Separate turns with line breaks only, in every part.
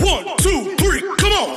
1, 2, 3, come on!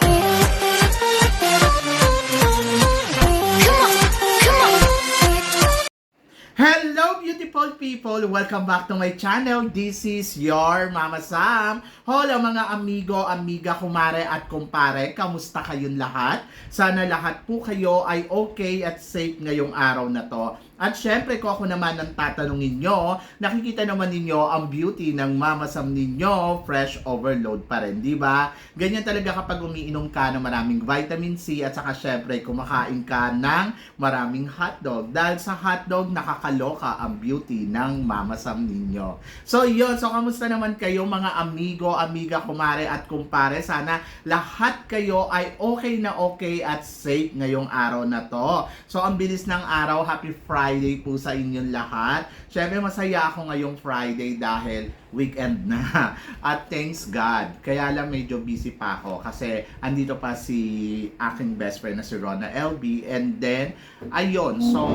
Hello beautiful people! Welcome back to my channel. This is your Mama Sam. Hello mga amigo, amiga, kumare at kumpare. Kamusta kayong lahat? Sana lahat po kayo ay okay at safe ngayong araw na to. At syempre kung ako naman ang tatanungin nyo, nakikita naman ninyo ang beauty ng Mama Sam ninyo, fresh overload pa rin, di ba? Ganyan talaga kapag umiinom ka ng maraming vitamin C at saka syempre kumakain ka ng maraming hotdog. Dahil sa hotdog, nakakaloka ang beauty ng Mama Sam ninyo. So yun, so kamusta naman kayo mga amigo, amiga, kumare at kumpare? Sana lahat kayo ay okay na okay at safe ngayong araw na to. So ang bilis ng araw, happy Friday po sa inyong lahat. Syempre masaya ako ngayong Friday dahil weekend na. At thanks God. Kaya lang medyo busy pa ako kasi andito pa si aking best friend na si Rona LB. And then, ayun. So,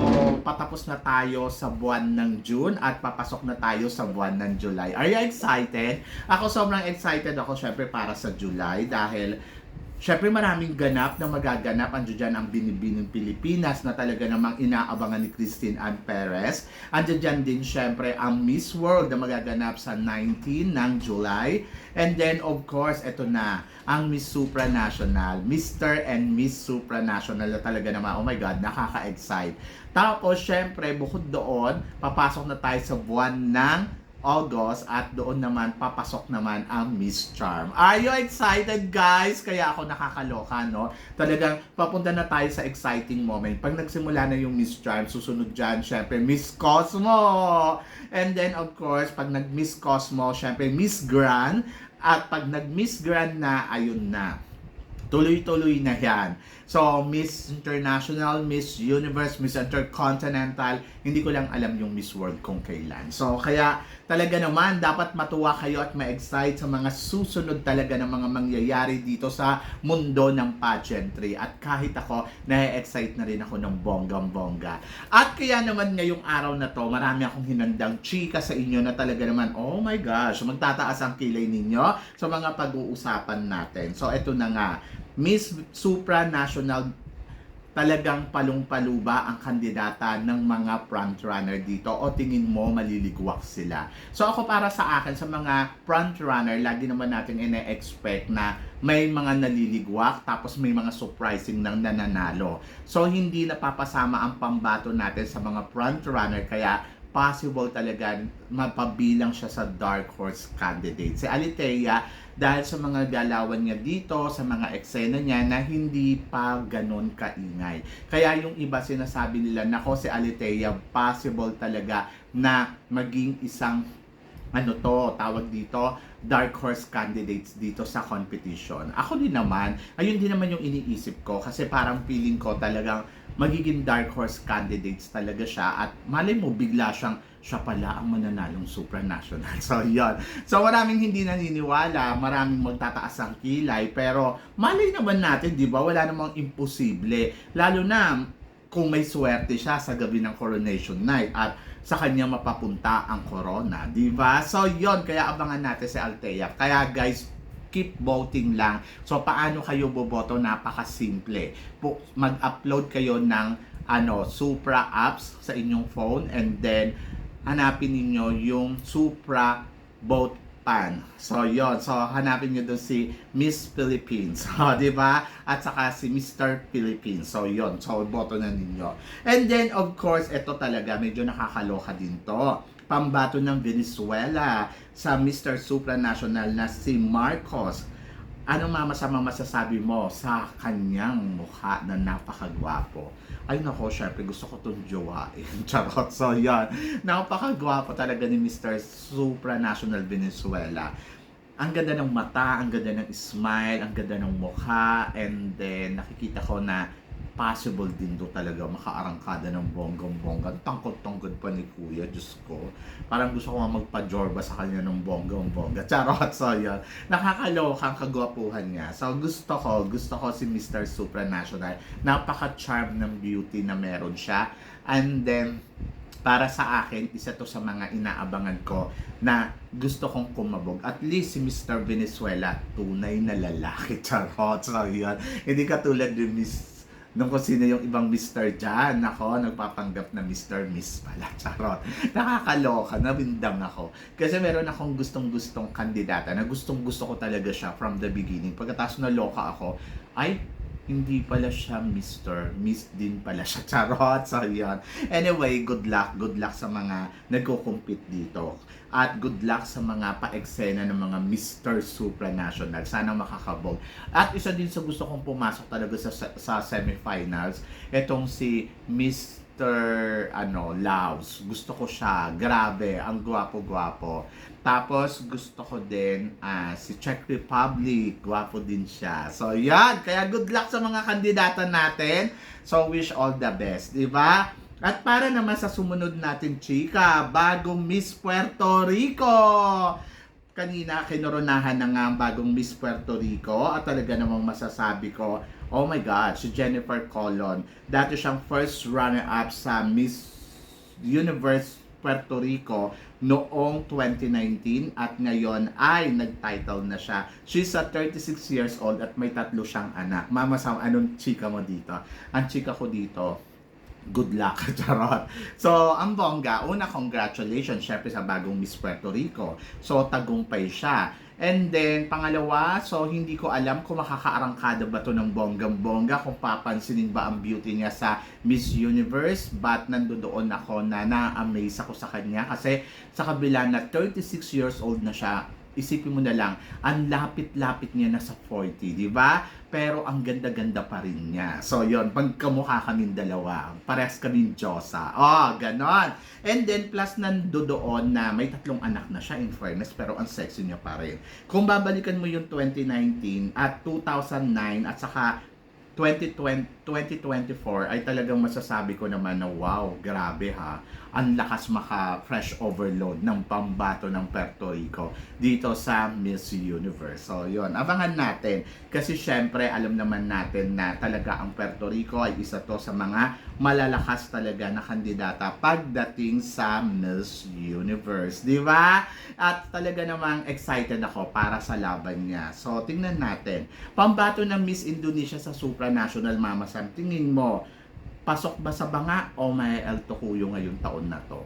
patapos na tayo sa buwan ng June at papasok na tayo sa buwan ng July. Are you excited? Ako sobrang excited ako syempre para sa July dahil syempre maraming ganap na magaganap. Andiyan dyan ang Binibining Pilipinas na talaga namang inaabangan ni Christine Ann Perez. Andiyan dyan din syempre ang Miss World na magaganap sa 19 ng July. And then of course, eto na, ang Miss Supranational. Mr. and Miss Supranational na talaga naman, oh my God, nakaka-excite. Tapos syempre, bukod doon, papasok na tayo sa buwan ng August at doon naman papasok naman ang Miss Charm. Are you excited guys? Kaya ako nakakaloka, no? Talagang papunta na tayo sa exciting moment. Pag nagsimula na yung Miss Charm, susunod dyan, syempre Miss Cosmo! And then of course, pag nag-Miss Cosmo, syempre Miss Grand. At pag nag-Miss Grand na, ayun na. Tuloy-tuloy na yan. So, Miss International, Miss Universe, Miss Intercontinental, hindi ko lang alam yung Miss World kung kailan. So, kaya talaga naman, dapat matuwa kayo at ma-excite sa mga susunod talaga ng mga mangyayari dito sa mundo ng pageantry. At kahit ako, na-excite na rin ako ng bonggang-bongga. At kaya naman ngayong araw na to, marami akong hinandang chika sa inyo na talaga naman, oh my gosh, magtataas ang kilay ninyo sa mga pag-uusapan natin. So, eto na nga. Miss Supranational, talagang palong-palo ba ang kandidata ng mga frontrunner dito o tingin mo maliligwak sila? So ako para sa akin, sa mga frontrunner, lagi naman natin ine-expect na may mga naliligwak tapos may mga surprising nang nananalo. So hindi napapasama ang pambato natin sa mga frontrunner kaya possible talaga mapabilang siya sa dark horse candidate. Si Alitea, dahil sa mga galawan niya dito, sa mga eksena niya na hindi pa ganun kaingay. Kaya yung iba sinasabi nila, nako si Alitea, possible talaga na maging isang tawag dito, dark horse candidates dito sa competition. Ako din naman, ayun din naman yung iniisip ko kasi parang feeling ko talagang magiging dark horse candidates talaga siya at malay mo bigla siya pala ang mananalong supranational. So yun. So maraming hindi naniniwala, maraming magtataas ang kilay, pero malay naman natin, di ba? Wala namang imposible. Lalo na kung may swerte siya sa gabi ng coronation night at sa kanya mapapunta ang corona, di ba? So yon, kaya abangan natin si Althea. Kaya guys, keep voting lang. So paano kayo boboto? Napakasimple. Mag-upload kayo ng Supra apps sa inyong phone and then hanapin niyo yung Supra Vote Pan. So yon, so hanapin niyo doon si Miss Philippines, di ba? At saka si Mr. Philippines. So yon, so boto na ninyo. And then of course, ito talaga medyo nakakaloka din to. Pambato ng Venezuela sa Mr. Supranational na si Marcos. Anong masasabi mo sa kanyang mukha na napakagwapo? Ay nako, syempre gusto ko itong jowain. Charot. So yan, napakagwapo talaga ni Mr. Supranational Venezuela. Ang ganda ng mata, ang ganda ng smile, ang ganda ng mukha, and then nakikita ko na possible din do talaga makaarangkada ng bonggang-bongga. Tangkod-tangkod pa ni Kuya, Diyos ko. Parang gusto ko nga magpa-jorba sa kanya ng bonggang-bongga. Charot, so yun. Nakakaloka ang kagwapuhan niya. So gusto ko si Mr. Supranational. Napaka-charm ng beauty na meron siya. And then, para sa akin, isa to sa mga inaabangan ko na gusto kong kumabog. At least si Mr. Venezuela, tunay na lalaki. Charot. So, yun. Hindi katulad ni nung kung sino yung ibang Mr. dyan. Ako, nagpapanggap na Mr. Miss pala. Charot. Nakakaloka. Nawindang ako. Kasi meron akong gustong-gustong kandidata na gustong-gusto ko talaga siya from the beginning. Pagkatapos naloka ako, ay, hindi pala siya Mr. Miss din pala siya. Charot. So, yun. Anyway, good luck. Good luck sa mga nagko-compete dito. At good luck sa mga pa-eksena ng mga Mr. Supranational. Sana makakabog. At isa din sa gusto kong pumasok talaga sa semifinals, itong si Mr. Laos. Gusto ko siya. Grabe. Ang gwapo-gwapo. Tapos, gusto ko din si Czech Republic. Gwapo din siya. So, yan. Kaya good luck sa mga kandidata natin. So, wish all the best. Diba? At para naman sa sumunod natin, chika, bagong Miss Puerto Rico. Kanina, kinoronahan na nga ang bagong Miss Puerto Rico. At talaga namang masasabi ko, oh my God, si Jennifer Colon. Dati siyang first runner-up sa Miss Universe Puerto Rico noong 2019 at ngayon ay nag-title na siya. She's 36 years old at may 3 siyang anak. Mama Sam, anong chika mo dito? Ang chika ko dito, good luck, charot. So, ang bongga, una, congratulations, syempre sa bagong Miss Puerto Rico. So, tagumpay siya. And then, pangalawa, so hindi ko alam kung makakaarangkada ba to ng bonggang-bongga, kung papansinin ba ang beauty niya sa Miss Universe, but nandoon ako na na-amaze ako sa kanya kasi sa kabila na 36 years old na siya, isipin mo na lang, ang lapit-lapit niya na sa 40, di ba? Pero ang ganda-ganda pa rin niya. So, yon, pagkamukha kaming dalawa, parehas kaming Diyosa. Oh, ganon. And then, plus nandoon na may 3 anak na siya, in fairness, pero ang sexy niya pa rin. Kung babalikan mo yung 2019 at 2009 at saka 2024 ay talagang masasabi ko naman na wow, grabe ha. Ang lakas maka-fresh overload ng pambato ng Puerto Rico dito sa Miss Universe. So, yun. Abangan natin. Kasi syempre, alam naman natin na talaga ang Puerto Rico ay isa to sa mga malalakas talaga na kandidata pagdating sa Miss Universe. Di ba? At talaga namang excited ako para sa laban niya. So, tingnan natin. Pambato ng Miss Indonesia sa Supranational, Mama Sam, tingin mo, pasok ba sa banga o may El Tocuyo ngayong taon na to?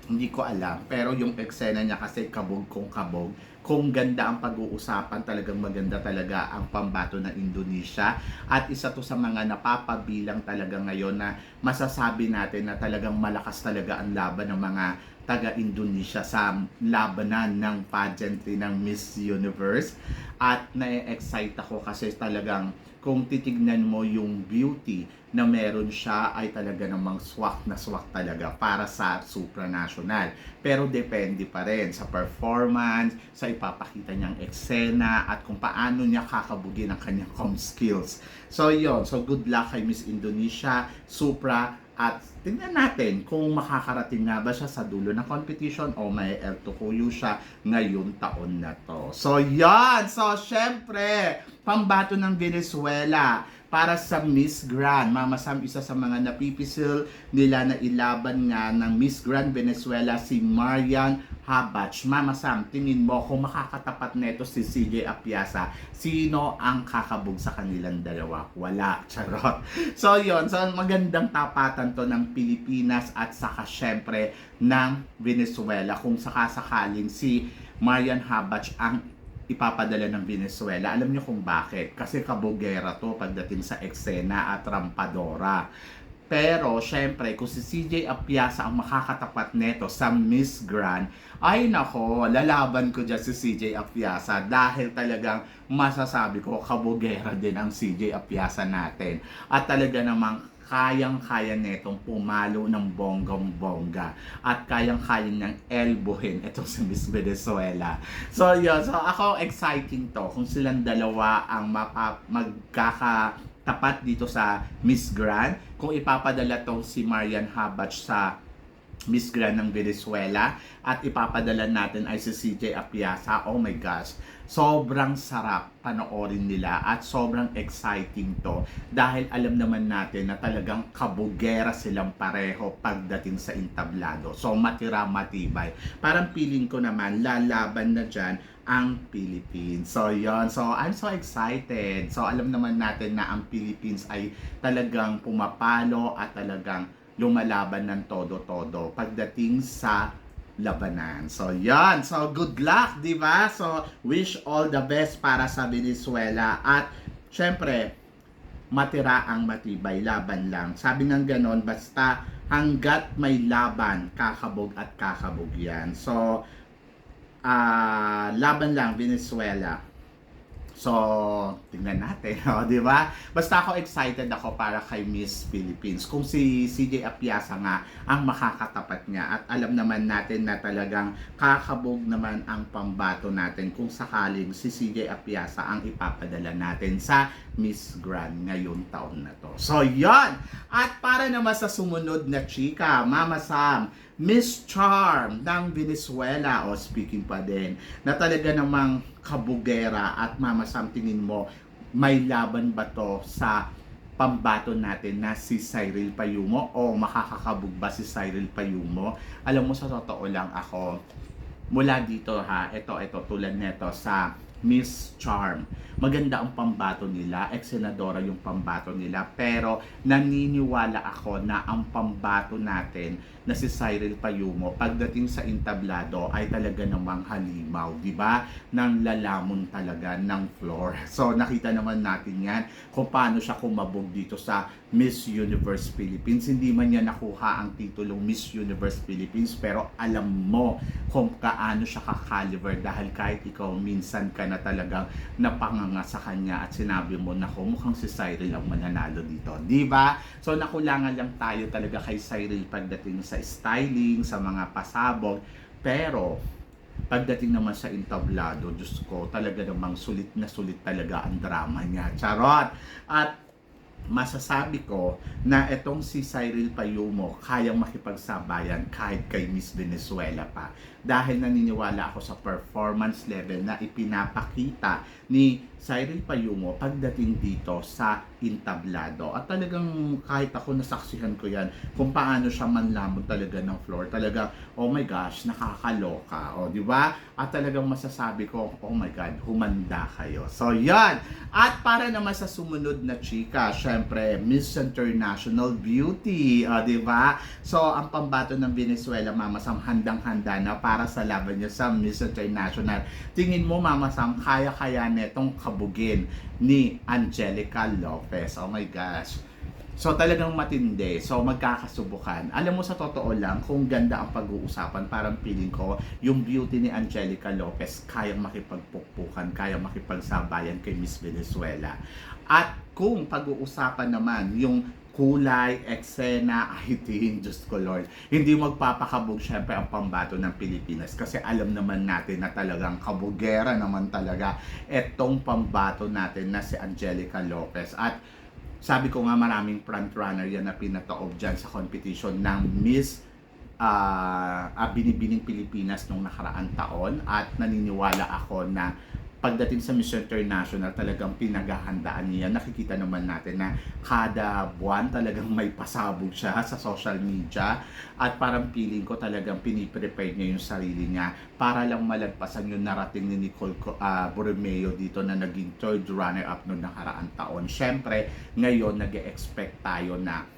Hindi ko alam. Pero yung eksena niya kasi kabog kung kabog. Kung ganda ang pag-uusapan, talagang maganda talaga ang pambato ng Indonesia. At isa to sa mga napapabilang talaga ngayon na masasabi natin na talagang malakas talaga ang laban ng mga taga-Indonesia sa labanan ng pageantry ng Miss Universe. At na-excite ako kasi talagang kung titignan mo yung beauty na meron siya ay talaga namang swak na swak talaga para sa supranational. Pero depende pa rin sa performance, sa ipapakita niyang eksena at kung paano niya kakabugin ang kanyang com skills. So yun, so good luck kay Miss Indonesia, Supra, at tingnan natin kung makakarating nga ba siya sa dulo ng competition o may El Tocuyo siya ngayong taon na to. So yan! So syempre, pambato ng Venezuela para sa Miss Grand. Mama Sam, isa sa mga napipisil nila na ilaban nga ng Miss Grand Venezuela si Marian Habach. Mama Sam, tingin mo kung makakatapat neto si CJ Apiaza, sino ang kakabog sa kanilang dalawa? Wala, charot. So yon, so magandang tapatan to ng Pilipinas at saka syempre ng Venezuela kung sakasakaling si Marian Habach ang ipapadala ng Venezuela. Alam niyo kung bakit? Kasi kabogera to pagdating sa eksena at rampadora. Pero, syempre, kung si CJ Apiaza ang makakatapat neto sa Miss Grand, ay nako, lalaban ko dyan si CJ Apiaza dahil talagang masasabi ko, kabogera din ang CJ Apiaza natin. At talaga namang kayang-kaya netong pumalo ng bonggang-bongga at kayang-kaya niyang elbohin itong si Miss Venezuela. So yun, so ako exciting to kung silang dalawa ang magkakatapat dito sa Miss Grand, kung ipapadala tong si Marian Habach sa Miss Grand ng Venezuela at ipapadala natin ay si CJ Apiaza. Oh my gosh, sobrang sarap panoorin nila at sobrang exciting to dahil alam naman natin na talagang kabugera silang pareho pagdating sa entablado. So matira matibay. Parang feeling ko naman lalaban na dyan ang Philippines. So yon, so I'm so excited. So alam naman natin na ang Philippines ay talagang pumapalo at talagang lumalaban ng todo-todo pagdating sa labanan. So, yan. So, good luck, di ba? So, wish all the best para sa Venezuela. At, syempre, matira ang matibay. Laban lang. Sabi ng ganon, basta hanggat may laban, kakabog at kakabog yan. So, laban lang, Venezuela. So, tingnan natin, di ba? Basta ako excited ako para kay Miss Philippines. Kung si CJ Apiaza nga ang makakatapat niya at alam naman natin na talagang kakabog naman ang pambato natin kung sakaling si CJ Apiaza ang ipapadala natin sa Miss Grand ngayong taon na to. So, yon. At para naman sa sumunod na chika, Mama Sam, Miss Charm ng Venezuela, o speaking pa din, na talaga namang kabugera at Mama Sam, tingin mo, may laban ba to sa pambato natin na si Cyril Payumo o makakakabog ba si Cyril Payumo? Alam mo, sa totoo lang ako, mula dito ha, ito tulad nito sa Miss Charm. Maganda ang pambato nila, ex-senadora yung pambato nila, pero naniniwala ako na ang pambato natin na si Cyril Payumo pagdating sa entablado ay talaga namang halimaw, di ba? Nang lalamon talaga ng floor. So nakita naman natin yan kung paano siya kumabog dito sa Miss Universe Philippines. Hindi man niya nakuha ang titulong Miss Universe Philippines, pero alam mo kung kaano siya ka-caliber dahil kahit ikaw minsan ka na talagang napanganga sa kanya at sinabi mo na mukhang si Cyril ang mananalo dito, di ba? So nakulangan lang tayo talaga kay Cyril pagdating sa styling, sa mga pasabog, pero pagdating naman sa entablado, Diyos ko, talaga namang sulit na sulit talaga ang drama niya. Charot! At masasabi ko na itong si Cyril Payumo kayang makipagsabayan kahit kay Miss Venezuela pa. Dahil naniniwala ako sa performance level na ipinapakita ni Cyril Payumo pagdating dito sa entablado. At talagang kahit ako nasaksihan ko yan kung paano siya manlamon talaga ng floor. Talaga, oh my gosh, nakakaloka. O, di ba? At talagang masasabi ko, oh my God, humanda kayo. So, yan. At para naman sa sumunod na chika, syempre, Miss International Beauty. O, di ba? So, ang pambato ng Venezuela, Mama Sam, handang-handa na para sa laban niya sa Miss International. Tingin mo, Mama Sam, kaya-kaya netong kabugin ni Angelica Lopez. Oh my gosh. So talagang matindi. So magkakasubukan. Alam mo, sa totoo lang, kung ganda ang pag-uusapan, parang feeling ko yung beauty ni Angelica Lopez kayang makipagpukpukan, kayang makipagsabayan kay Miss Venezuela. At kung pag-uusapan naman yung kulay, eksena, iting, Diyos ko Lord, hindi magpapakabog syempre ang pambato ng Pilipinas kasi alam naman natin na talagang kabugera naman talaga etong pambato natin na si Angelica Lopez. At sabi ko nga, maraming frontrunner yan na pinataob dyan sa competition ng Miss Binibining Pilipinas nung nakaraang taon, at naniniwala ako na pagdating sa Miss International talagang pinaghahandaan niya. Nakikita naman natin na kada buwan talagang may pasabog siya sa social media, at parang feeling ko talagang piniprepare niya yung sarili niya para lang malagpasan yung narating ni Nicole Borromeo dito na naging third runner-up noong nakaraang taon. Syempre, ngayon nag-expect tayo na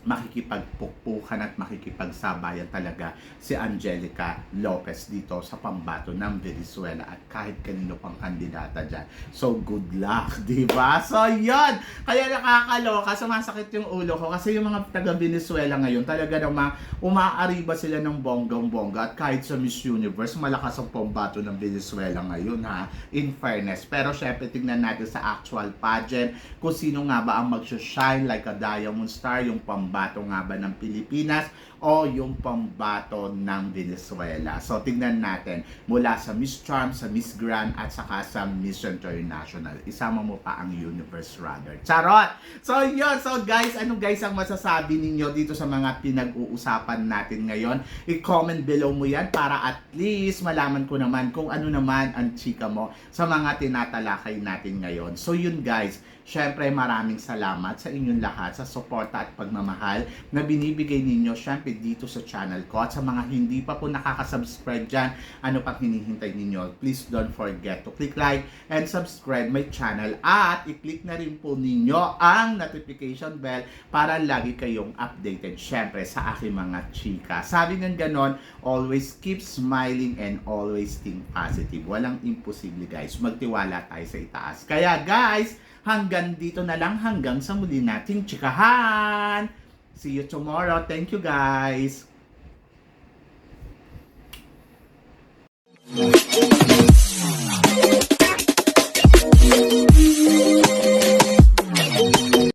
makikipagpukpukan at makikipagsabayan talaga si Angelica Lopez dito sa pambato ng Venezuela at kahit kanino pang kandidata dyan. So, good luck, di ba? So, yun! Kaya nakakaloka, sumasakit yung ulo ko kasi yung mga taga-Venezuela ngayon talaga namang umaariba sila ng bonggang-bongga, at kahit sa Miss Universe, malakas ang pambato ng Venezuela ngayon, ha? In fairness. Pero syempre, tignan natin sa actual pageant kung sino nga ba ang mag-shine like a diamond star, yung pambato pambato nga ba ng Pilipinas o yung pambato ng Venezuela. So tingnan natin mula sa Miss Charm, sa Miss Grand at saka sa Miss International. Isama mo pa ang Universe rather. Charot! So yun, so guys, ano guys ang masasabi ninyo dito sa mga pinag-uusapan natin ngayon? I-comment below mo yan para at least malaman ko naman kung ano naman ang chika mo sa mga tinatalakay natin ngayon. So yun guys, syempre maraming salamat sa inyong lahat sa suporta at pagmamahal na binibigay ninyo syempre dito sa channel ko. At sa mga hindi pa po nakaka-subscribe dyan, ano pang hinihintay ninyo? Please don't forget to click like and subscribe my channel at i-click na rin po ninyo ang notification bell para lagi kayong updated syempre sa aking mga chika. Sabi ng ganon, always keep smiling and always think positive. Walang imposible guys. Magtiwala tayo sa itaas. Kaya guys, hanggang dito na lang, hanggang sa muli nating chikahan. See you tomorrow. Thank you guys.